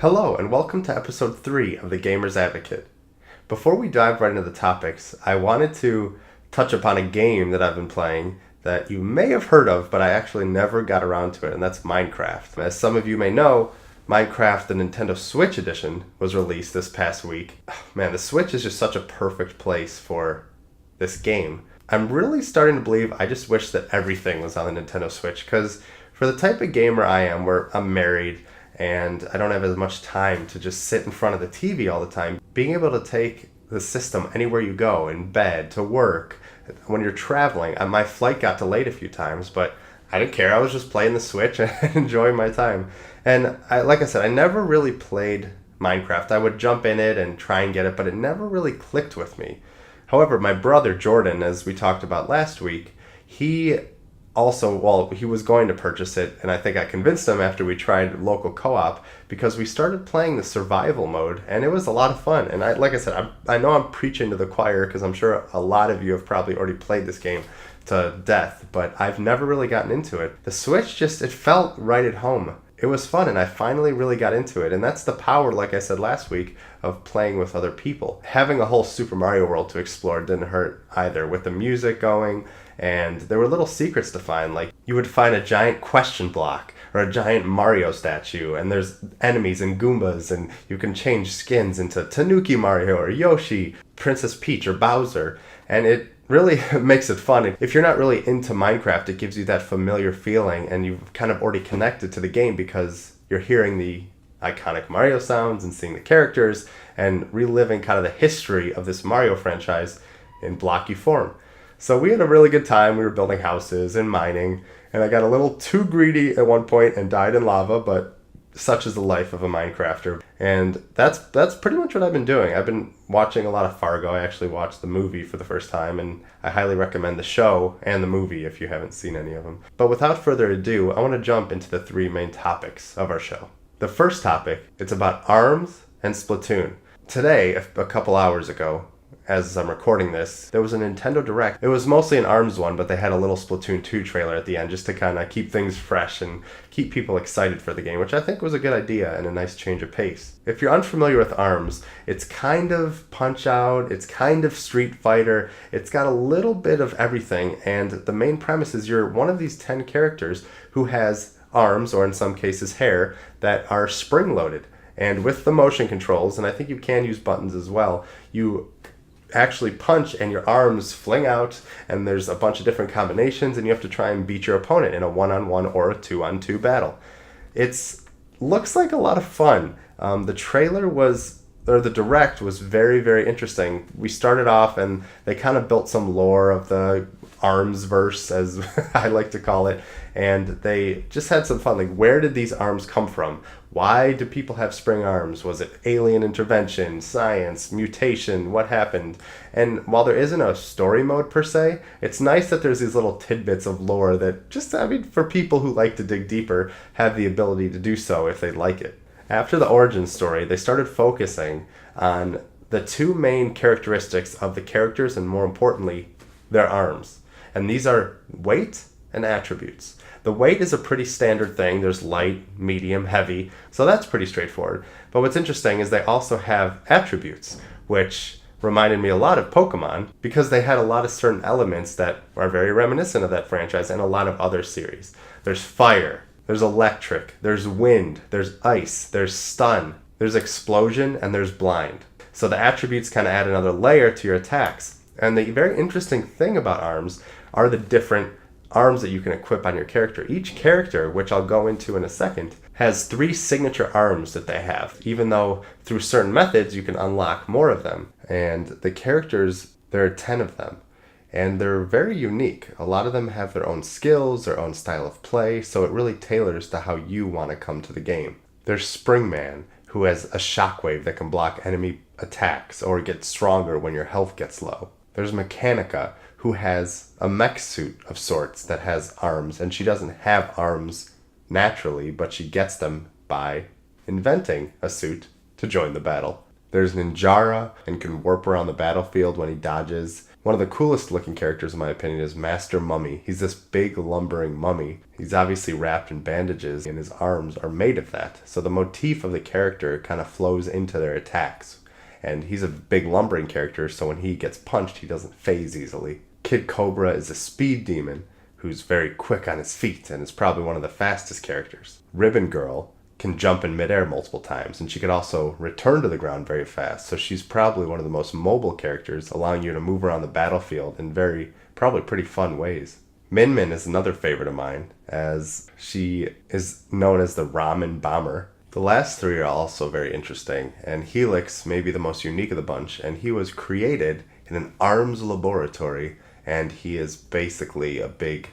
Hello, and welcome to episode 3 of The Gamer's Advocate. Before we dive right into the topics, I wanted to touch upon a game that I've been playing that you may have heard of, but I actually never got around to it, and that's Minecraft. As some of you may know, Minecraft, the Nintendo Switch edition, was released this past week. Man, the Switch is just such a perfect place for this game. I'm really starting to believe I just wish that everything was on the Nintendo Switch, because for the type of gamer I am, where I'm married, and I don't have as much time to just sit in front of the TV all the time, being able to take the system anywhere you go, in bed, to work, when you're traveling. My flight got delayed a few times, but I didn't care. I was just playing the Switch and enjoying my time. And like I said, I never really played Minecraft. I would jump in it and try and get it, but it never really clicked with me. However, my brother Jordan, as we talked about last week, he was going to purchase it, and I think I convinced him after we tried local co-op, because we started playing the survival mode, and it was a lot of fun. And like I said, I know I'm preaching to the choir, because I'm sure a lot of you have probably already played this game to death, but I've never really gotten into it. The Switch it felt right at home. It was fun, and I finally really got into it, and that's the power, like I said last week, of playing with other people. Having a whole Super Mario World to explore didn't hurt either, with the music going, and there were little secrets to find, like you would find a giant question block or a giant Mario statue, and there's enemies and Goombas, and you can change skins into Tanuki Mario or Yoshi, Princess Peach or Bowser, and it really makes it fun. If you're not really into Minecraft, it gives you that familiar feeling, and you've kind of already connected to the game because you're hearing the iconic Mario sounds and seeing the characters and reliving kind of the history of this Mario franchise in blocky form. So we had a really good time. We were building houses and mining, and I got a little too greedy at one point and died in lava, but such is the life of a Minecrafter. And that's pretty much what I've been doing. I've been watching a lot of Fargo. I actually watched the movie for the first time, and I highly recommend the show and the movie if you haven't seen any of them. But without further ado, I want to jump into the 3 main topics of our show. The first topic, it's about ARMS and Splatoon. Today, a couple hours ago, as I'm recording this, there was a Nintendo Direct. It was mostly an ARMS one, but they had a little Splatoon 2 trailer at the end just to kind of keep things fresh and keep people excited for the game, which I think was a good idea and a nice change of pace. If you're unfamiliar with ARMS, it's kind of Punch-Out, it's kind of Street Fighter, it's got a little bit of everything, and the main premise is you're one of these 10 characters who has arms, or in some cases hair, that are spring-loaded. And with the motion controls, and I think you can use buttons as well, you actually punch and your arms fling out, and there's a bunch of different combinations, and you have to try and beat your opponent in a 1-on-1 or a 2-on-2 battle. It looks like a lot of fun. The Direct was very, very interesting. We started off and they kind of built some lore of the ARMS verse, as I like to call it, and they just had some fun. Like, where did these arms come from? Why do people have spring arms? Was it alien intervention, science, mutation? What happened? And while there isn't a story mode per se, it's nice that there's these little tidbits of lore that for people who like to dig deeper, have the ability to do so if they like it. After the origin story, they started focusing on the 2 main characteristics of the characters, and more importantly, their arms. And these are weight and attributes. The weight is a pretty standard thing. There's light, medium, heavy, so that's pretty straightforward. But what's interesting is they also have attributes, which reminded me a lot of Pokemon, because they had a lot of certain elements that are very reminiscent of that franchise and a lot of other series. There's fire, there's electric, there's wind, there's ice, there's stun, there's explosion, and there's blind. So the attributes kind of add another layer to your attacks. And the very interesting thing about ARMS are the different arms that you can equip on your character. Each character, which I'll go into in a second, has 3 signature arms that they have, even though through certain methods you can unlock more of them. And the characters, there are 10 of them, and they're very unique. A lot of them have their own skills, their own style of play, so it really tailors to how you want to come to the game. There's Springman, who has a shockwave that can block enemy attacks or get stronger when your health gets low. There's Mechanica, who has a mech suit of sorts that has arms, and she doesn't have arms naturally, but she gets them by inventing a suit to join the battle. There's Ninjara, and can warp around the battlefield when he dodges. One of the coolest looking characters in my opinion is Master Mummy. He's this big lumbering mummy. He's obviously wrapped in bandages and his arms are made of that. So the motif of the character kind of flows into their attacks. And he's a big lumbering character, so when he gets punched, he doesn't phase easily. Kid Cobra is a speed demon who's very quick on his feet and is probably one of the fastest characters. Ribbon Girl can jump in midair multiple times, and she could also return to the ground very fast, so she's probably one of the most mobile characters, allowing you to move around the battlefield in probably pretty fun ways. Min Min is another favorite of mine, as she is known as the Ramen Bomber. The last three are also very interesting, and Helix may be the most unique of the bunch, and he was created in an ARMS laboratory, and he is basically a big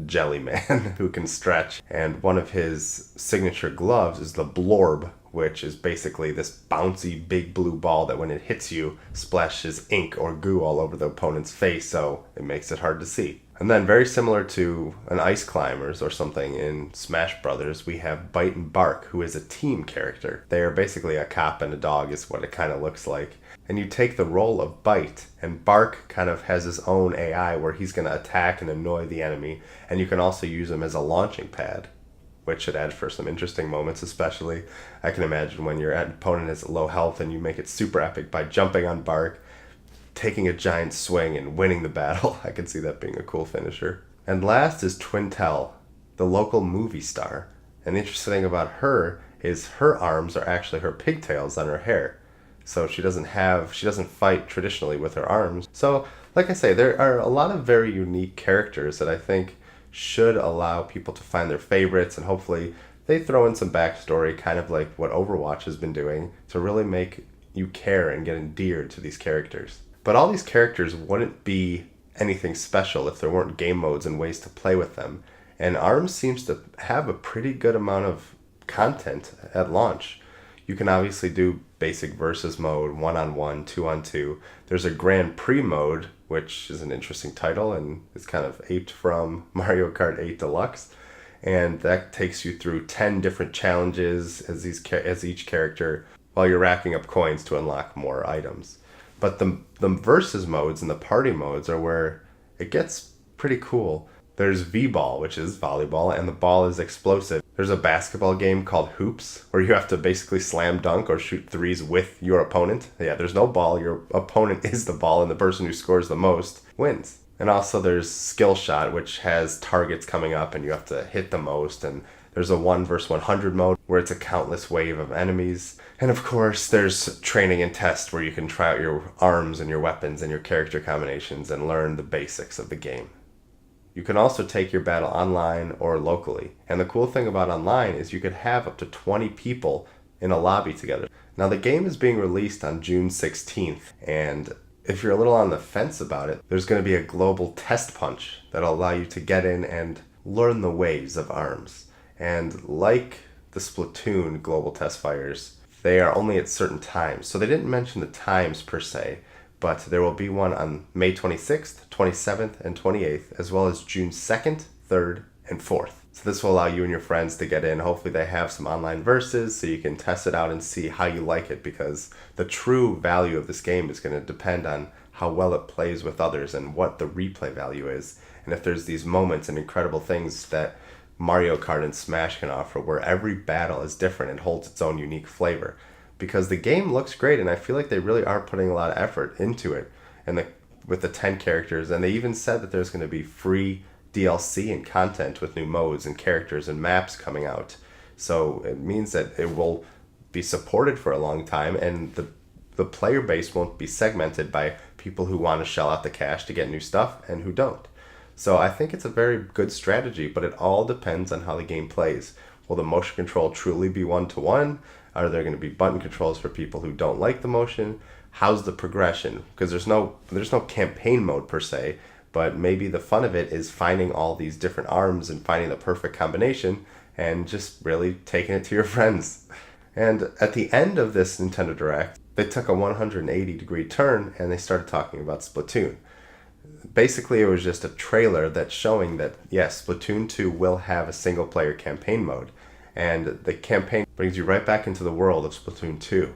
jelly man who can stretch. And one of his signature gloves is the Blorb, which is basically this bouncy big blue ball that when it hits you splashes ink or goo all over the opponent's face, so it makes it hard to see. And then very similar to an Ice Climbers or something in Smash Brothers, we have Bite and Bark, who is a team character. They are basically a cop and a dog is what it kind of looks like. And you take the role of Bite, and Bark kind of has his own AI where he's going to attack and annoy the enemy, and you can also use him as a launching pad, which should add for some interesting moments, especially. I can imagine when your opponent is at low health and you make it super epic by jumping on Bark, taking a giant swing and winning the battle. I can see that being a cool finisher. And last is Twintel, the local movie star. And the interesting thing about her is her arms are actually her pigtails on her hair. So she doesn't fight traditionally with her arms. So, like I say, there are a lot of very unique characters that I think should allow people to find their favorites, and hopefully they throw in some backstory, kind of like what Overwatch has been doing, to really make you care and get endeared to these characters. But all these characters wouldn't be anything special if there weren't game modes and ways to play with them. And ARMS seems to have a pretty good amount of content at launch. You can obviously do basic versus mode, 1-on-1, 2-on-2. There's a Grand Prix mode, which is an interesting title and is kind of aped from Mario Kart 8 Deluxe. And that takes you through 10 different challenges as each character, while you're racking up coins to unlock more items. But the versus modes and the party modes are where it gets pretty cool. There's V-Ball, which is volleyball, and the ball is explosive. There's a basketball game called Hoops, where you have to basically slam dunk or shoot threes with your opponent. Yeah, there's no ball, your opponent is the ball, and the person who scores the most wins. And also there's Skill Shot, which has targets coming up and you have to hit the most, and there's a 1 vs 100 mode where it's a countless wave of enemies. And of course, there's training and test where you can try out your arms and your weapons and your character combinations and learn the basics of the game. You can also take your battle online or locally. And the cool thing about online is you could have up to 20 people in a lobby together. Now the game is being released on June 16th, and if you're a little on the fence about it, there's going to be a global test punch that'll allow you to get in and learn the ways of ARMS. And like the Splatoon global test fires, they are only at certain times. So they didn't mention the times per se, but there will be one on May 26th, 27th, and 28th, as well as June 2nd, 3rd, and 4th. So this will allow you and your friends to get in. Hopefully they have some online verses so you can test it out and see how you like it, because the true value of this game is going to depend on how well it plays with others and what the replay value is. And if there's these moments and incredible things that Mario Kart and Smash can offer, where every battle is different and holds its own unique flavor. Because the game looks great, and I feel like they really are putting a lot of effort into it, and with the 10 characters. And they even said that there's going to be free DLC and content with new modes and characters and maps coming out. So it means that it will be supported for a long time, and the player base won't be segmented by people who want to shell out the cash to get new stuff and who don't. So I think it's a very good strategy, but it all depends on how the game plays. Will the motion control truly be one-to-one? Are there going to be button controls for people who don't like the motion? How's the progression? Because there's no campaign mode per se, but maybe the fun of it is finding all these different arms and finding the perfect combination and just really taking it to your friends. And at the end of this Nintendo Direct, they took a 180-degree turn and they started talking about Splatoon. Basically, it was just a trailer that's showing that, yes, Splatoon 2 will have a single-player campaign mode. And the campaign brings you right back into the world of Splatoon 2.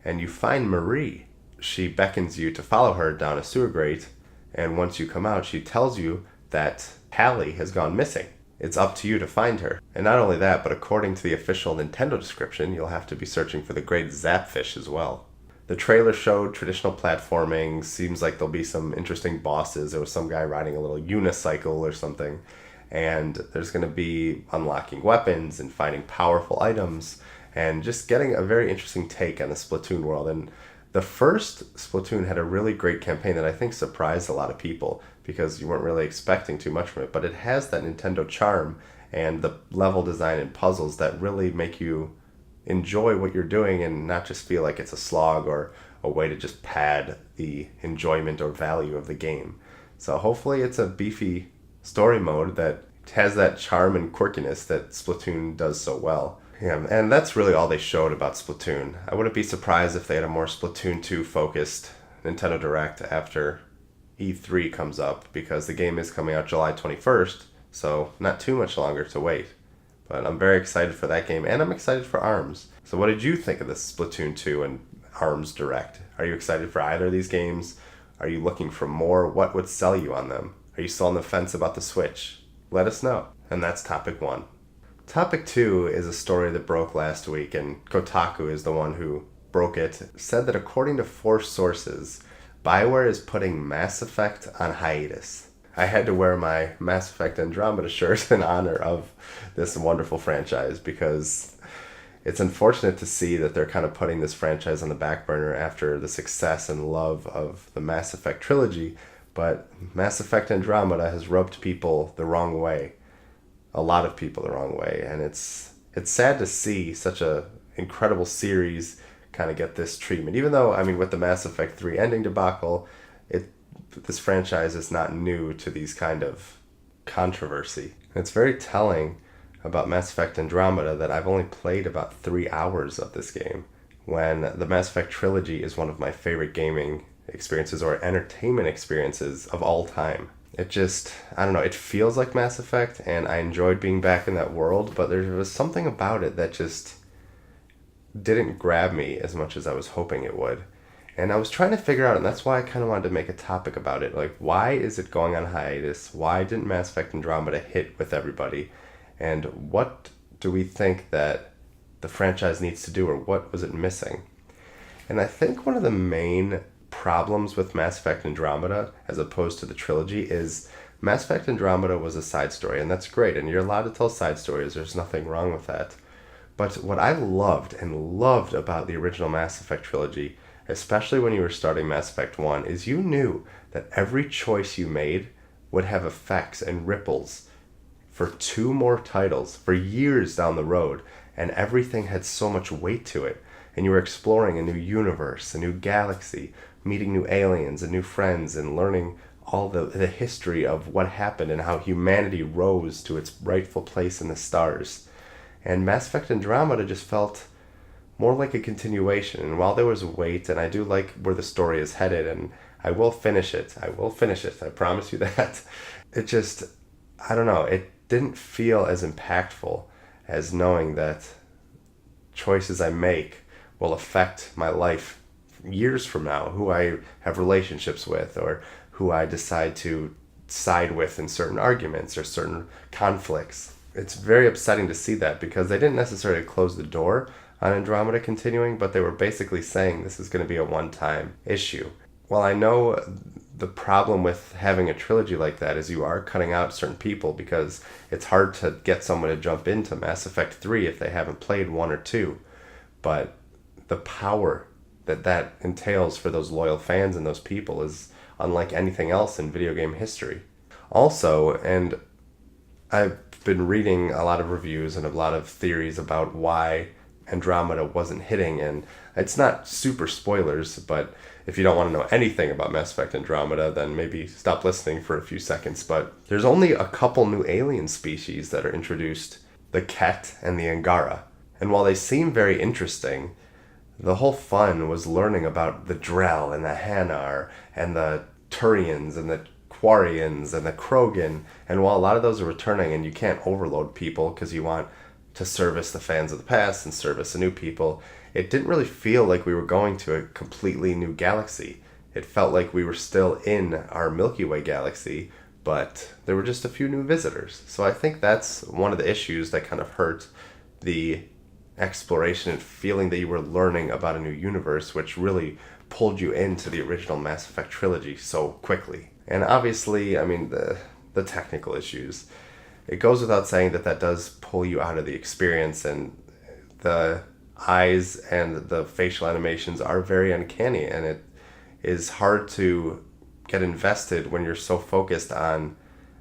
And you find Marie. She beckons you to follow her down a sewer grate, And once you come out, she tells you that Hallie has gone missing. It's up to you to find her. And not only that, but according to the official Nintendo description, you'll have to be searching for the Great Zapfish as well. The trailer showed traditional platforming. Seems like there'll be some interesting bosses. There was some guy riding a little unicycle or something. And there's going to be unlocking weapons and finding powerful items and just getting a very interesting take on the Splatoon world. And the first Splatoon had a really great campaign that I think surprised a lot of people because you weren't really expecting too much from it. But it has that Nintendo charm and the level design and puzzles that really make you enjoy what you're doing and not just feel like it's a slog or a way to just pad the enjoyment or value of the game. So hopefully it's a beefy story mode that has that charm and quirkiness that Splatoon does so well. Yeah, and that's really all they showed about Splatoon. I wouldn't be surprised if they had a more Splatoon 2 focused Nintendo Direct after E3 comes up, because the game is coming out July 21st, so not too much longer to wait. But I'm very excited for that game, and I'm excited for ARMS. So what did you think of this Splatoon 2 and ARMS Direct? Are you excited for either of these games? Are you looking for more? What would sell you on them? Are you still on the fence about the Switch? Let us know. And that's topic 1. Topic 2 is a story that broke last week, and Kotaku is the one who broke it. It said that according to 4 sources, BioWare is putting Mass Effect on hiatus. I had to wear my Mass Effect Andromeda shirt in honor of this wonderful franchise because it's unfortunate to see that they're kind of putting this franchise on the back burner after the success and love of the Mass Effect trilogy. But Mass Effect Andromeda has rubbed people the wrong way. A lot of people the wrong way. And it's sad to see such a incredible series kind of get this treatment. Even though, I mean, with the Mass Effect 3 ending debacle, this franchise is not new to these kind of controversy. And it's very telling about Mass Effect Andromeda that I've only played about 3 hours of this game, when the Mass Effect trilogy is one of my favorite gaming experiences or entertainment experiences of all time. It just, I don't know, it feels like Mass Effect, and I enjoyed being back in that world, but there was something about it that just didn't grab me as much as I was hoping it would. And I was trying to figure out, and that's why I kind of wanted to make a topic about it, like, why is it going on hiatus? Why didn't Mass Effect Andromeda hit with everybody? And what do we think that the franchise needs to do, or what was it missing? And I think one of the main problems with Mass Effect Andromeda, as opposed to the trilogy, is Mass Effect Andromeda was a side story, and that's great, and you're allowed to tell side stories, there's nothing wrong with that. But what I loved about the original Mass Effect trilogy, especially when you were starting Mass Effect 1, is you knew that every choice you made would have effects and ripples for 2 more titles, for years down the road, and everything had so much weight to it. And you were exploring a new universe, a new galaxy, meeting new aliens and new friends, and learning all the history of what happened and how humanity rose to its rightful place in the stars. And Mass Effect Andromeda just felt more like a continuation. And while there was weight, and I do like where the story is headed, and I will finish it, I promise you that. It just, I don't know, it didn't feel as impactful as knowing that choices I make will affect my life years from now, who I have relationships with, or who I decide to side with in certain arguments or certain conflicts. It's very upsetting to see that, because they didn't necessarily close the door on Andromeda continuing, but they were basically saying this is going to be a one-time issue. Well, I know the problem with having a trilogy like that is you are cutting out certain people, because it's hard to get someone to jump into Mass Effect 3 if they haven't played 1 or 2. But the power that entails for those loyal fans and those people is unlike anything else in video game history. Also, and I've been reading a lot of reviews and a lot of theories about why Andromeda wasn't hitting, and it's not super spoilers, but if you don't want to know anything about Mass Effect Andromeda, then maybe stop listening for a few seconds. But there's only a couple new alien species that are introduced, the Ket and the Angara. And while they seem very interesting, the whole fun was learning about the Drell and the Hanar and the Turians and the Quarians and the Krogan. And while a lot of those are returning, and you can't overload people because you want to service the fans of the past and service the new people, it didn't really feel like we were going to a completely new galaxy. It felt like we were still in our Milky Way galaxy, but there were just a few new visitors. So I think that's one of the issues that kind of hurt the exploration and feeling that you were learning about a new universe, which really pulled you into the original Mass Effect trilogy so quickly. And obviously, I mean, the technical issues. It goes without saying that that does pull you out of the experience, and the eyes and the facial animations are very uncanny, and it is hard to get invested when you're so focused on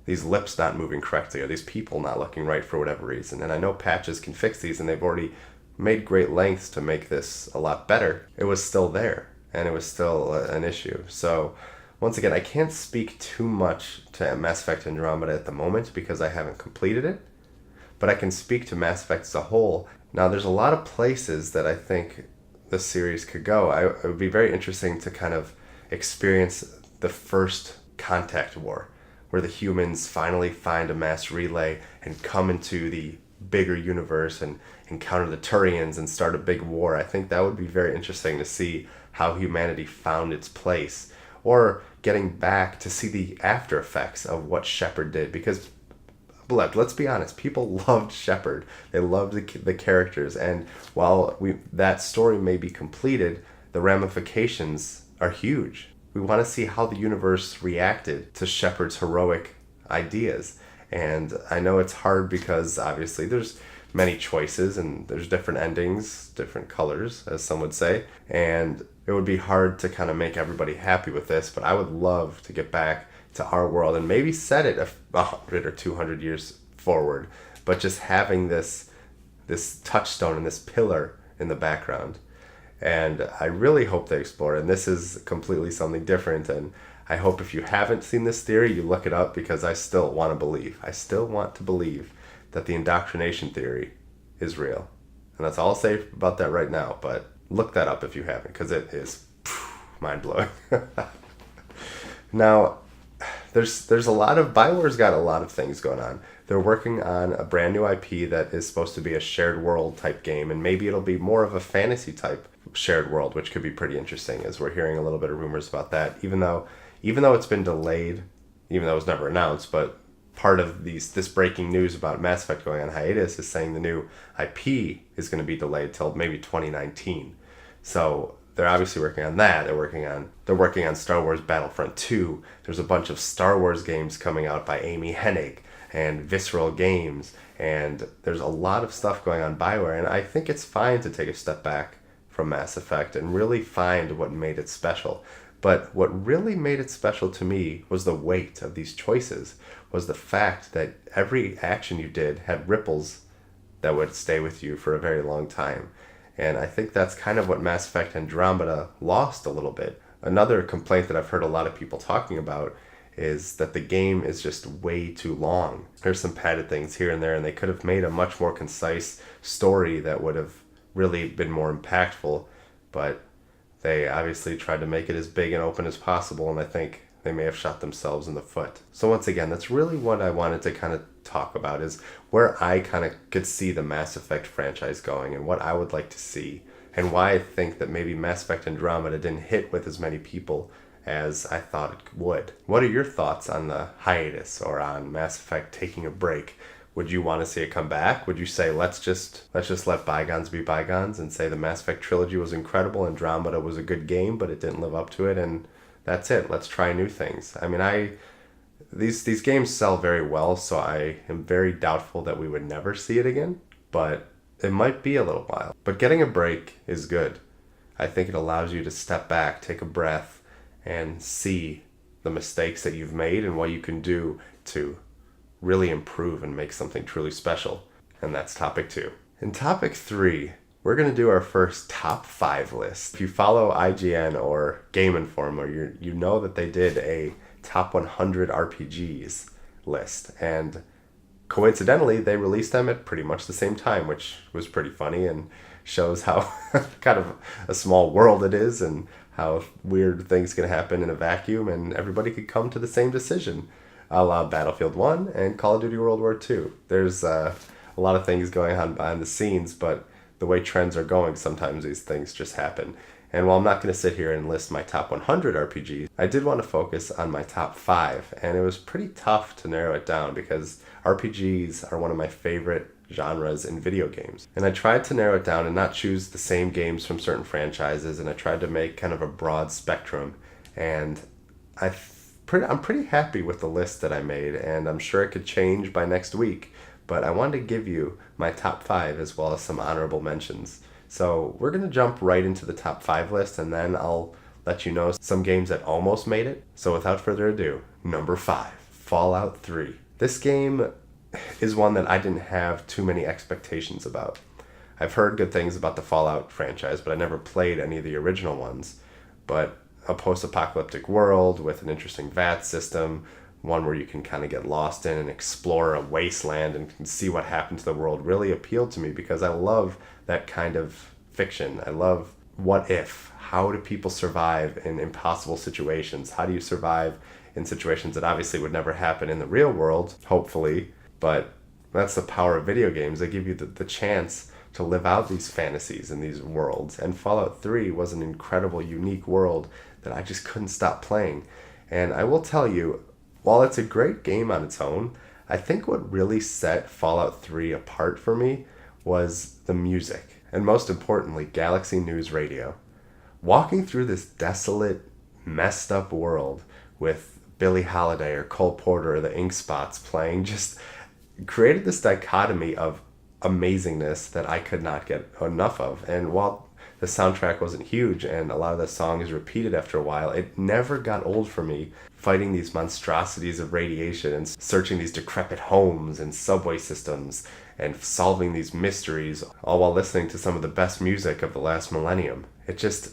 these lips not moving correctly or these people not looking right for whatever reason. And I know patches can fix these, and they've already made great lengths to make this a lot better. It was still there, and it was still an issue. So once again, I can't speak too much to Mass Effect Andromeda at the moment because I haven't completed it, but I can speak to Mass Effect as a whole. Now, there's a lot of places that I think the series could go. It would be very interesting to kind of experience the first contact war, where the humans finally find a mass relay and come into the bigger universe and encounter the Turians and start a big war. I think that would be very interesting to see how humanity found its place, or getting back to see the after effects of what Shepard did, because let's be honest, people loved Shepard. They loved the characters, and while that story may be completed, the ramifications are huge. We want to see how the universe reacted to Shepard's heroic ideas. And I know it's hard because obviously there's many choices and there's different endings, different colors, as some would say. And it would be hard to kind of make everybody happy with this, but I would love to get back to our world and maybe set it 100 or 200 years forward, but just having this touchstone and this pillar in the background. And I really hope they explore it. And this is completely something different. And I hope if you haven't seen this theory, you look it up, because I still want to believe. I still want to believe that the indoctrination theory is real. And that's all I'll say about that right now. But look that up if you haven't, because it is mind-blowing. Now, there's a lot of... BioWare's got a lot of things going on. They're working on a brand new IP that is supposed to be a shared world type game, and maybe it'll be more of a fantasy type shared world, which could be pretty interesting, as we're hearing a little bit of rumors about that, even though it's been delayed, even though it was never announced. But part of this breaking news about Mass Effect going on hiatus is saying the new IP is going to be delayed till maybe 2019. So they're obviously working on that. They're working on Star Wars Battlefront 2. There's a bunch of Star Wars games coming out by Amy Hennig and Visceral Games, and there's a lot of stuff going on BioWare, and I think it's fine to take a step back from Mass Effect and really find what made it special. But what really made it special to me was the weight of these choices, was the fact that every action you did had ripples that would stay with you for a very long time. And I think that's kind of what Mass Effect Andromeda lost a little bit. Another complaint that I've heard a lot of people talking about is that the game is just way too long. There's some padded things here and there, and they could have made a much more concise story that would have really been more impactful, but they obviously tried to make it as big and open as possible, and I think they may have shot themselves in the foot. So once again, that's really what I wanted to kind of talk about, is where I kind of could see the Mass Effect franchise going and what I would like to see, and why I think that maybe Mass Effect Andromeda didn't hit with as many people as I thought it would. What are your thoughts on the hiatus, or on Mass Effect taking a break? Would you want to see it come back? Would you say let's just let bygones be bygones and say the Mass Effect trilogy was incredible, Andromeda was a good game, but it didn't live up to it, and that's it. Let's try new things. I mean, these games sell very well, so I am very doubtful that we would never see it again, but it might be a little while. But getting a break is good. I think it allows you to step back, take a breath, and see the mistakes that you've made and what you can do to really improve and make something truly special. And that's topic 2. In topic 3, we're going to do our first top 5 list. If you follow IGN or Game Informer, you know that they did a top 100 RPGs list. And coincidentally, they released them at pretty much the same time, which was pretty funny and shows how kind of a small world it is, and how weird things can happen in a vacuum and everybody could come to the same decision, a la Battlefield 1 and Call of Duty World War II. There's a lot of things going on behind the scenes, but the way trends are going, sometimes these things just happen. And while I'm not going to sit here and list my top 100 RPGs, I did want to focus on my top 5, and it was pretty tough to narrow it down because RPGs are one of my favorite genres in video games. And I tried to narrow it down and not choose the same games from certain franchises, and I tried to make kind of a broad spectrum. And I'm pretty happy with the list that I made, and I'm sure it could change by next week. But I wanted to give you my top 5 as well as some honorable mentions. So we're going to jump right into the top 5 list, and then I'll let you know some games that almost made it. So without further ado, number 5, Fallout 3. This game is one that I didn't have too many expectations about. I've heard good things about the Fallout franchise, but I never played any of the original ones. But a post-apocalyptic world with an interesting VAT system, one where you can kind of get lost in and explore a wasteland and can see what happened to the world, really appealed to me because I love that kind of fiction. I love what if. How do people survive in impossible situations? How do you survive in situations that obviously would never happen in the real world, hopefully, but that's the power of video games. They give you the chance to live out these fantasies in these worlds. And Fallout 3 was an incredible, unique world that I just couldn't stop playing. And I will tell you, while it's a great game on its own, I think what really set Fallout 3 apart for me was the music. And most importantly, Galaxy News Radio. Walking through this desolate, messed up world with Billie Holiday or Cole Porter or the Ink Spots playing just created this dichotomy of amazingness that I could not get enough of. And while the soundtrack wasn't huge and a lot of the songs repeated after a while, it never got old for me fighting these monstrosities of radiation and searching these decrepit homes and subway systems and solving these mysteries, all while listening to some of the best music of the last millennium. It just,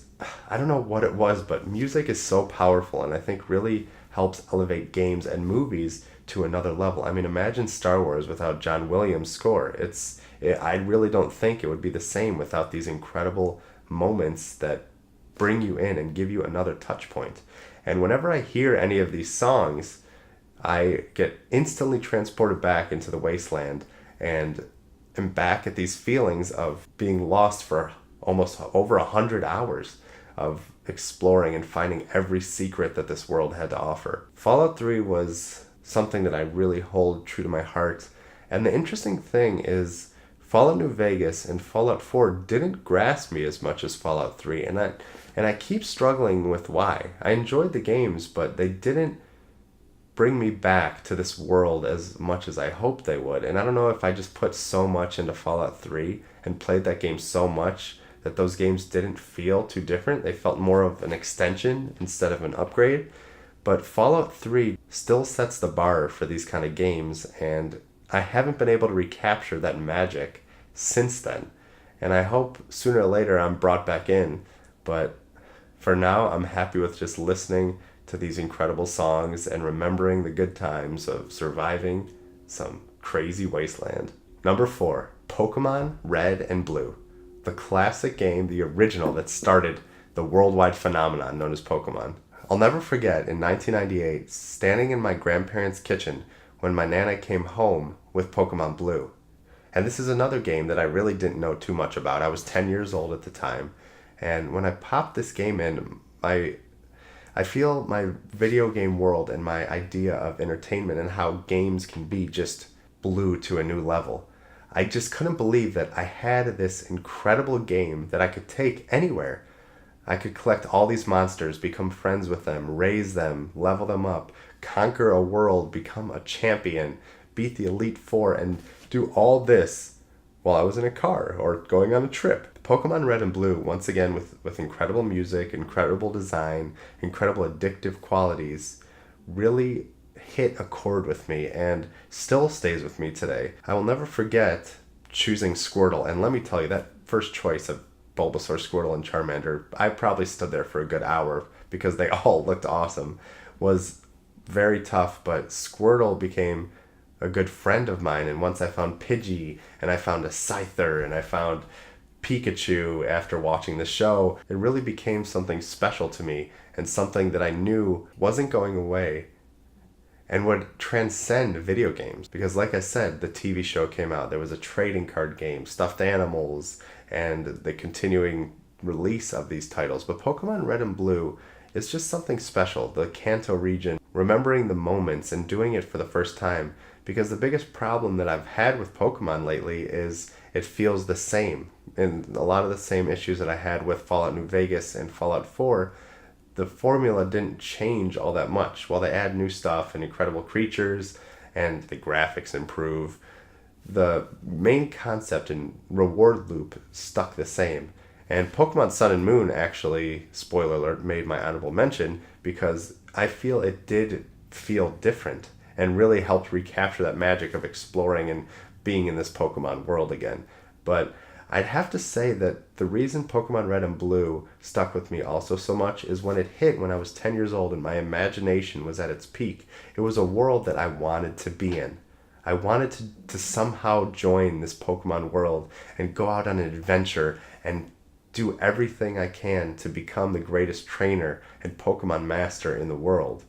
I don't know what it was, but music is so powerful and I think really helps elevate games and movies to another level. I mean, imagine Star Wars without John Williams' score. I really don't think it would be the same without these incredible moments that bring you in and give you another touch point. And whenever I hear any of these songs, I get instantly transported back into the wasteland and am back at these feelings of being lost for almost over 100 hours of exploring and finding every secret that this world had to offer. Fallout 3 was something that I really hold true to my heart. And the interesting thing is Fallout New Vegas and Fallout 4 didn't grasp me as much as Fallout 3, and I keep struggling with why. I enjoyed the games, but they didn't bring me back to this world as much as I hoped they would. And I don't know if I just put so much into Fallout 3 and played that game so much that those games didn't feel too different. They felt more of an extension instead of an upgrade. But Fallout 3 still sets the bar for these kind of games, and I haven't been able to recapture that magic since then. And I hope sooner or later I'm brought back in, but for now I'm happy with just listening to these incredible songs and remembering the good times of surviving some crazy wasteland. Number 4, Pokemon Red and Blue. The classic game, the original that started the worldwide phenomenon known as Pokemon. I'll never forget, in 1998, standing in my grandparents' kitchen when my Nana came home with Pokemon Blue. And this is another game that I really didn't know too much about. I was 10 years old at the time. And when I popped this game in, I feel my video game world and my idea of entertainment and how games can be just blew to a new level. I just couldn't believe that I had this incredible game that I could take anywhere. I could collect all these monsters, become friends with them, raise them, level them up, conquer a world, become a champion, beat the Elite Four, and do all this while I was in a car or going on a trip. Pokemon Red and Blue, once again with incredible music, incredible design, incredible addictive qualities, really hit a chord with me and still stays with me today. I will never forget choosing Squirtle, and let me tell you, that first choice of Bulbasaur, Squirtle, and Charmander, I probably stood there for a good hour because they all looked awesome, was very tough, but Squirtle became a good friend of mine, and once I found Pidgey, and I found a Scyther, and I found Pikachu after watching the show, it really became something special to me, and something that I knew wasn't going away and would transcend video games. Because like I said, the TV show came out, there was a trading card game, stuffed animals, and the continuing release of these titles, but Pokemon Red and Blue is just something special. The Kanto region, remembering the moments and doing it for the first time, because the biggest problem that I've had with Pokemon lately is it feels the same. And a lot of the same issues that I had with Fallout New Vegas and Fallout 4, the formula didn't change all that much. While they add new stuff and incredible creatures and the graphics improve, the main concept and reward loop stuck the same. And Pokemon Sun and Moon actually, spoiler alert, made my honorable mention because I feel it did feel different and really helped recapture that magic of exploring and being in this Pokemon world again. But I'd have to say that the reason Pokemon Red and Blue stuck with me also so much is when it hit when I was 10 years old and my imagination was at its peak. It was a world that I wanted to be in. I wanted to somehow join this Pokemon world and go out on an adventure and do everything I can to become the greatest trainer and Pokemon master in the world.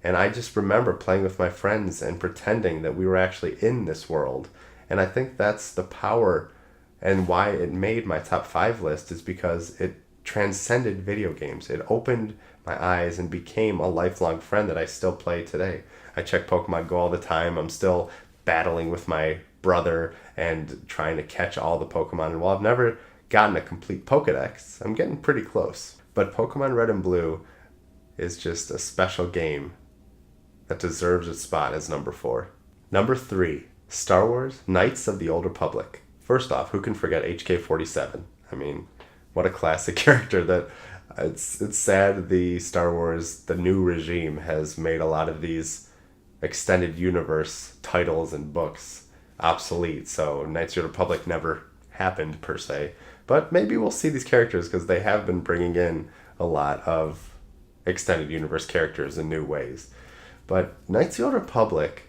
And I just remember playing with my friends and pretending that we were actually in this world. And I think that's the power and why it made my top 5 list, is because it transcended video games. It opened my eyes and became a lifelong friend that I still play today. I check Pokemon Go all the time. I'm still battling with my brother and trying to catch all the Pokemon. And while I've never gotten a complete Pokedex, I'm getting pretty close. But Pokemon Red and Blue is just a special game that deserves its spot as number 4. Number 3, Star Wars Knights of the Old Republic. First off, who can forget HK-47? I mean, what a classic character. That it's sad the Star Wars, the new regime, has made a lot of these extended universe titles and books obsolete. So Knights of the Republic never happened per se. But maybe we'll see these characters because they have been bringing in a lot of extended universe characters in new ways. But Knights of the Old Republic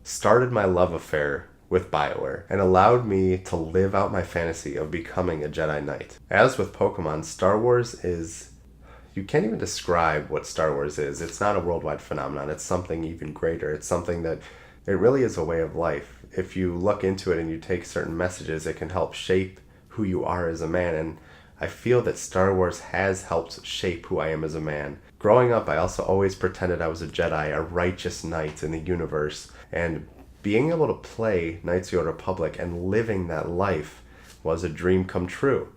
started my love affair with BioWare and allowed me to live out my fantasy of becoming a Jedi Knight. As with Pokemon, Star Wars is... you can't even describe what Star Wars is. It's not a worldwide phenomenon. It's something even greater. It's something that it really is a way of life. If you look into it and you take certain messages, it can help shape who you are as a man. And I feel that Star Wars has helped shape who I am as a man. Growing up, I also always pretended I was a Jedi, a righteous knight in the universe. And being able to play Knights of the Old Republic and living that life was a dream come true.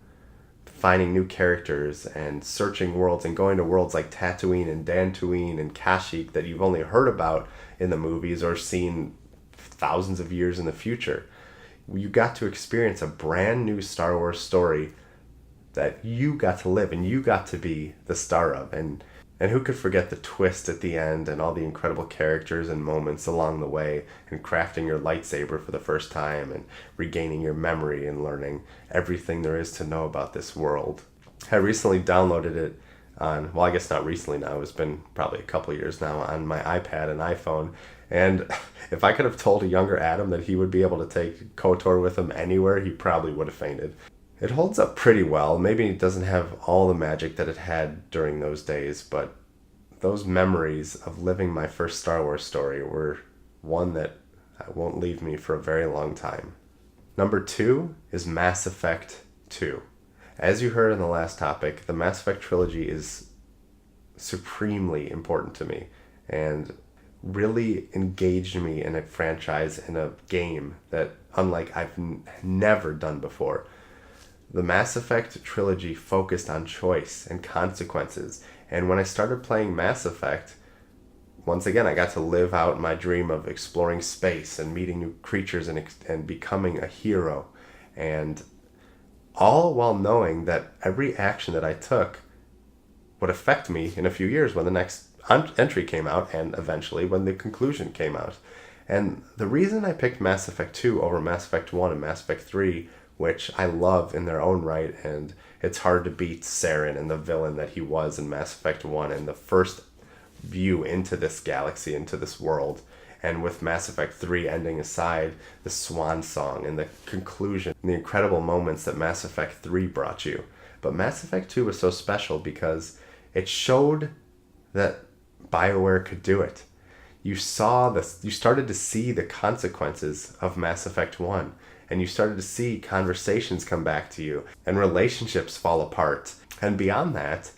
Finding new characters and searching worlds and going to worlds like Tatooine and Dantooine and Kashyyyk that you've only heard about in the movies or seen thousands of years in the future. You got to experience a brand new Star Wars story that you got to live and you got to be the star of. And who could forget the twist at the end and all the incredible characters and moments along the way, and crafting your lightsaber for the first time and regaining your memory and learning everything there is to know about this world. I recently downloaded it on, well, I guess not recently now, it's been probably a couple years now, on my iPad and iPhone. And if I could have told a younger Adam that he would be able to take KOTOR with him anywhere, he probably would have fainted. It holds up pretty well. Maybe it doesn't have all the magic that it had during those days, but those memories of living my first Star Wars story were one that won't leave me for a very long time. Number 2 is Mass Effect 2. As you heard in the last topic, the Mass Effect trilogy is supremely important to me and really engaged me in a franchise, in a game that, unlike I've never done before. The Mass Effect trilogy focused on choice and consequences, and when I started playing Mass Effect, once again I got to live out my dream of exploring space and meeting new creatures and becoming a hero, and all while knowing that every action that I took would affect me in a few years when the next entry came out, and eventually when the conclusion came out. And the reason I picked Mass Effect 2 over Mass Effect 1 and Mass Effect 3, which I love in their own right, and it's hard to beat Saren and the villain that he was in Mass Effect 1 and the first view into this galaxy, into this world. And with Mass Effect 3 ending aside, the swan song and the conclusion, and the incredible moments that Mass Effect 3 brought you. But Mass Effect 2 was so special because it showed that BioWare could do it. You started to see the consequences of Mass Effect 1. And you started to see conversations come back to you and relationships fall apart. And beyond that,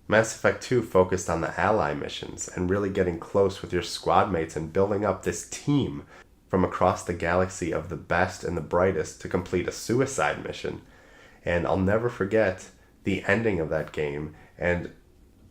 Mass Effect 2 focused on the ally missions and really getting close with your squad mates and building up this team from across the galaxy of the best and the brightest to complete a suicide mission. And I'll never forget the ending of that game and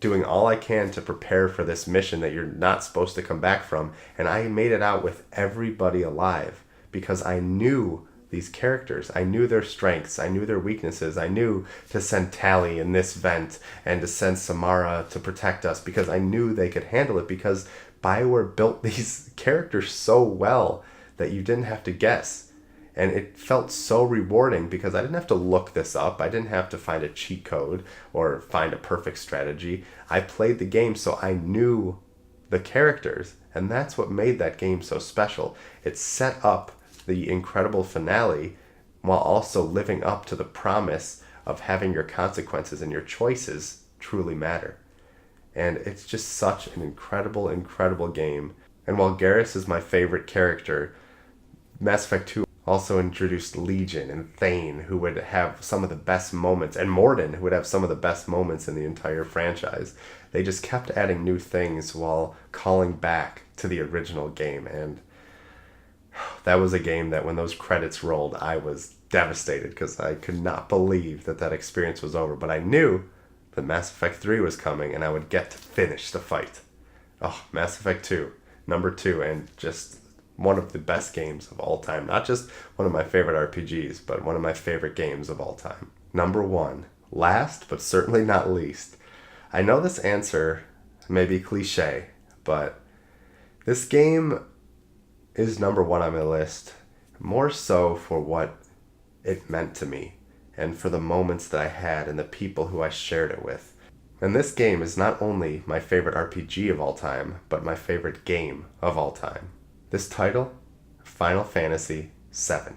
doing all I can to prepare for this mission that you're not supposed to come back from. And I made it out with everybody alive because I knew these characters. I knew their strengths. I knew their weaknesses. I knew to send Tali in this vent and to send Samara to protect us because I knew they could handle it because BioWare built these characters so well that you didn't have to guess. And it felt so rewarding because I didn't have to look this up. I didn't have to find a cheat code or find a perfect strategy. I played the game so I knew the characters. And that's what made that game so special. It set up the incredible finale while also living up to the promise of having your consequences and your choices truly matter. And it's just such an incredible, incredible game. And while Garrus is my favorite character, Mass Effect 2 also introduced Legion and Thane, who would have some of the best moments, and Mordin, who would have some of the best moments in the entire franchise. They just kept adding new things while calling back to the original game, and that was a game that when those credits rolled, I was devastated because I could not believe that that experience was over. But I knew that Mass Effect 3 was coming and I would get to finish the fight. Oh, Mass Effect 2, number 2, and just one of the best games of all time. Not just one of my favorite RPGs, but one of my favorite games of all time. Number 1, last but certainly not least. I know this answer may be cliche, but this game is number 1 on my list, more so for what it meant to me and for the moments that I had and the people who I shared it with. And this game is not only my favorite RPG of all time, but my favorite game of all time. This title, Final Fantasy VII.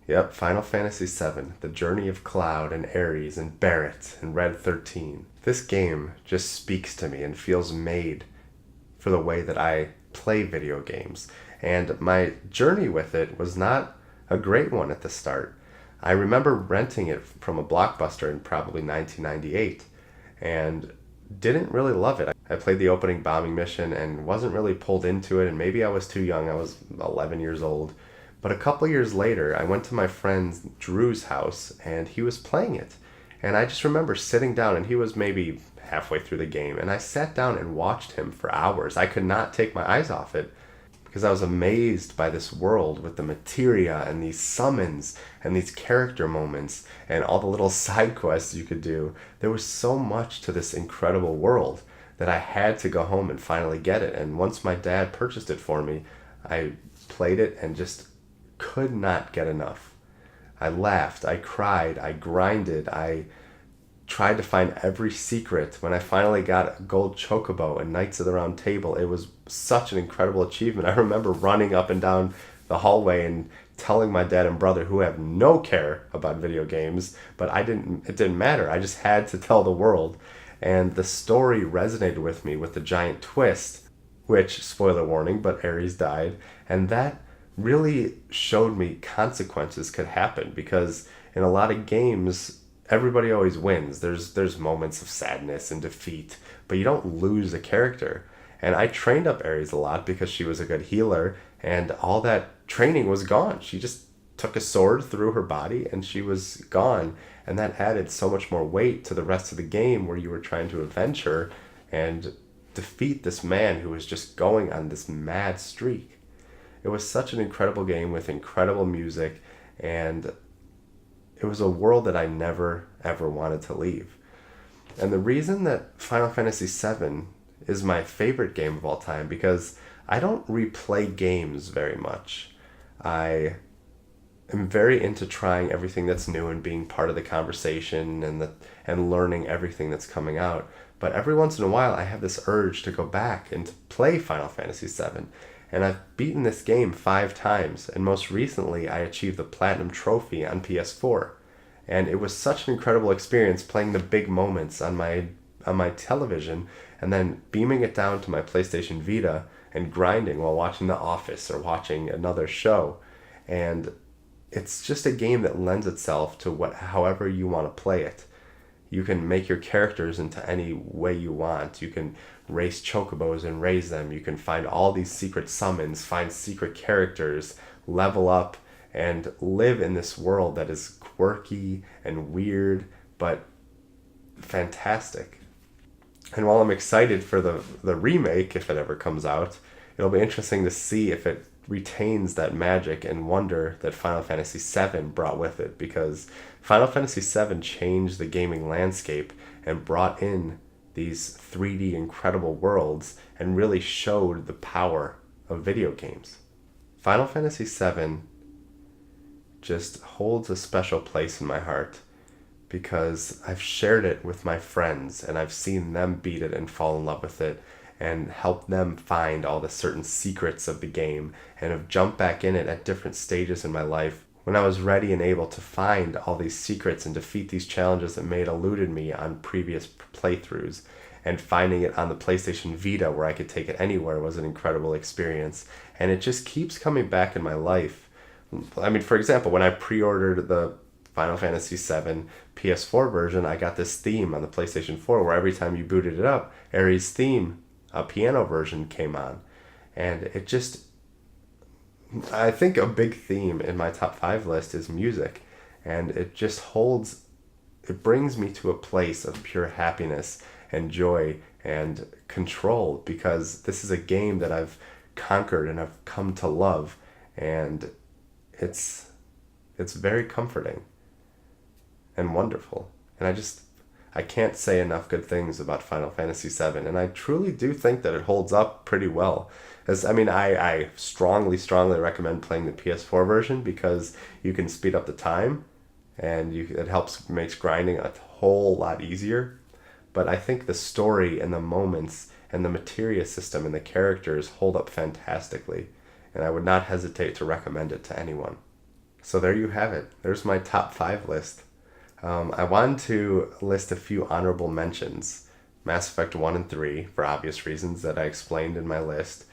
Yep, Final Fantasy VII, the journey of Cloud and Ares and Barrett and Red 13. This game just speaks to me and feels made for the way that I play video games. And my journey with it was not a great one at the start. I remember renting it from a Blockbuster in probably 1998 and didn't really love it. I played the opening bombing mission and wasn't really pulled into it, and maybe I was too young. I was 11 years old. But a couple years later, I went to my friend Drew's house and he was playing it. And I just remember sitting down, and he was maybe halfway through the game, and I sat down and watched him for hours. I could not take my eyes off it, because I was amazed by this world with the materia and these summons and these character moments and all the little side quests you could do. There was so much to this incredible world that I had to go home and finally get it. And once my dad purchased it for me, I played it and just could not get enough. I laughed, I cried, I grinded, I tried to find every secret. When I finally got a gold chocobo and Knights of the Round Table, it was such an incredible achievement. I remember running up and down the hallway and telling my dad and brother, who have no care about video games, but it didn't matter. I just had to tell the world. And the story resonated with me with the giant twist, which, spoiler warning, but Ares died. And that really showed me consequences could happen, because in a lot of games, everybody always wins. There's moments of sadness and defeat, but you don't lose a character. And I trained up Ares a lot because she was a good healer, and all that training was gone. She just took a sword through her body and she was gone. And that added so much more weight to the rest of the game, where you were trying to avenge her and defeat this man who was just going on this mad streak. It was such an incredible game with incredible music, and it was a world that I never, ever wanted to leave. And the reason that Final Fantasy VII is my favorite game of all time, because I don't replay games very much. I am very into trying everything that's new and being part of the conversation and learning everything that's coming out. But every once in a while, I have this urge to go back and to play Final Fantasy VII. And I've beaten this game 5 times, and most recently I achieved the Platinum Trophy on PS4. And it was such an incredible experience playing the big moments on my television, and then beaming it down to my PlayStation Vita and grinding while watching The Office or watching another show. And it's just a game that lends itself to however you want to play it. You can make your characters into any way you want. You can race chocobos and raise them. You can find all these secret summons, find secret characters, level up, and live in this world that is quirky and weird, but fantastic. And while I'm excited for the remake, if it ever comes out, it'll be interesting to see if it retains that magic and wonder that Final Fantasy VII brought with it, because Final Fantasy VII changed the gaming landscape and brought in these 3D incredible worlds and really showed the power of video games. Final Fantasy VII just holds a special place in my heart because I've shared it with my friends and I've seen them beat it and fall in love with it and help them find all the certain secrets of the game, and have jumped back in it at different stages in my life when I was ready and able to find all these secrets and defeat these challenges that may have eluded me on previous playthroughs. And finding it on the PlayStation Vita where I could take it anywhere was an incredible experience. And it just keeps coming back in my life. I mean, for example, when I pre-ordered the Final Fantasy VII PS4 version, I got this theme on the PlayStation 4 where every time you booted it up, Aeris' theme, a piano version, came on. And it just, I think a big theme in my top 5 list is music. And it just holds, it brings me to a place of pure happiness and joy and control, because this is a game that I've conquered and I've come to love. And it's very comforting and wonderful. And I can't say enough good things about Final Fantasy VII, and I truly do think that it holds up pretty well. I strongly recommend playing the PS4 version because you can speed up the time, and it makes grinding a whole lot easier. But I think the story and the moments and the materia system and the characters hold up fantastically, and I would not hesitate to recommend it to anyone. So there you have it. There's my top 5 list. I wanted to list a few honorable mentions. Mass Effect 1 and 3, for obvious reasons that I explained in my list.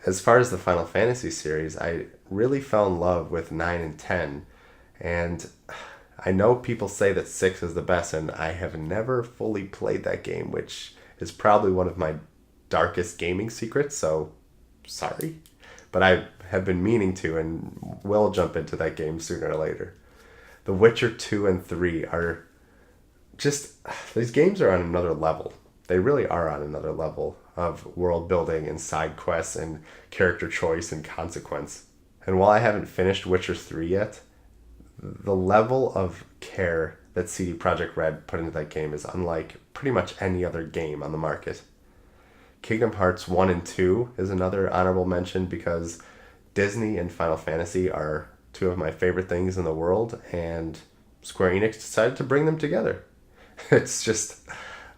As far as the Final Fantasy series, I really fell in love with 9 and 10. And I know people say that 6 is the best, and I have never fully played that game, which is probably one of my darkest gaming secrets, so sorry. But I have been meaning to and will jump into that game sooner or later. The Witcher 2 and 3 are just, these games are on another level. They really are on another level of world building and side quests and character choice and consequence. And while I haven't finished Witcher 3 yet, the level of care that CD Projekt Red put into that game is unlike pretty much any other game on the market. Kingdom Hearts 1 and 2 is another honorable mention because Disney and Final Fantasy are two of my favorite things in the world, and Square Enix decided to bring them together. It's just,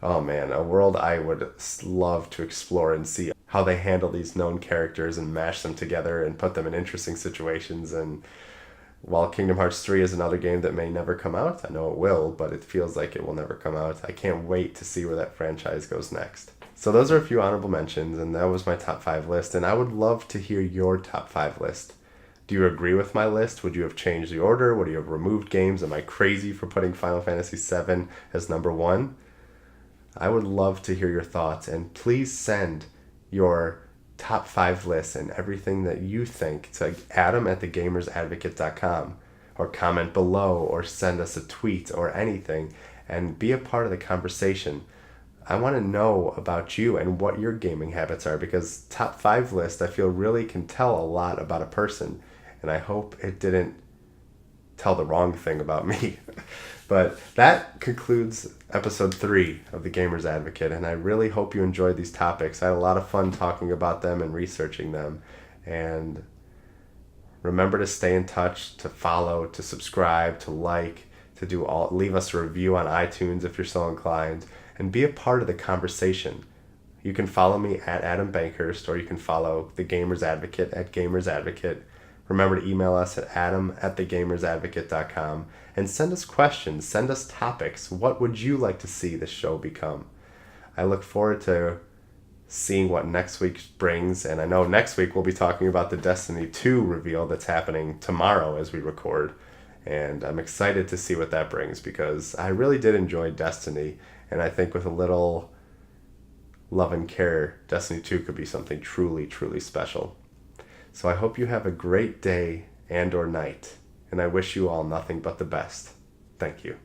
oh man, a world I would love to explore and see how they handle these known characters and mash them together and put them in interesting situations. And while Kingdom Hearts 3 is another game that may never come out, I know it will, but it feels like it will never come out. I can't wait to see where that franchise goes next. So those are a few honorable mentions, and that was my top 5 list, and I would love to hear your top 5 list. Do you agree with my list? Would you have changed the order? Would you have removed games? Am I crazy for putting Final Fantasy VII as number 1? I would love to hear your thoughts, and please send your top 5 lists and everything that you think to adam@thegamersadvocate.com, or comment below, or send us a tweet or anything, and be a part of the conversation. I want to know about you and what your gaming habits are, because top 5 list I feel really can tell a lot about a person, and I hope it didn't tell the wrong thing about me. But that concludes episode 3 of The Gamer's Advocate, and I really hope you enjoyed these topics. I had a lot of fun talking about them and researching them. And remember to stay in touch, to follow, to subscribe, to like, leave us a review on iTunes if you're so inclined, and be a part of the conversation. You can follow me at Adam Bankhurst, or you can follow The Gamer's Advocate at Gamer's Advocate. Remember to email us at adam@thegamersadvocate.com and send us questions, send us topics. What would you like to see this show become? I look forward to seeing what next week brings, and I know next week we'll be talking about the Destiny 2 reveal that's happening tomorrow as we record. And I'm excited to see what that brings because I really did enjoy Destiny. And I think with a little love and care, Destiny 2 could be something truly, truly special. So I hope you have a great day and or night. And I wish you all nothing but the best. Thank you.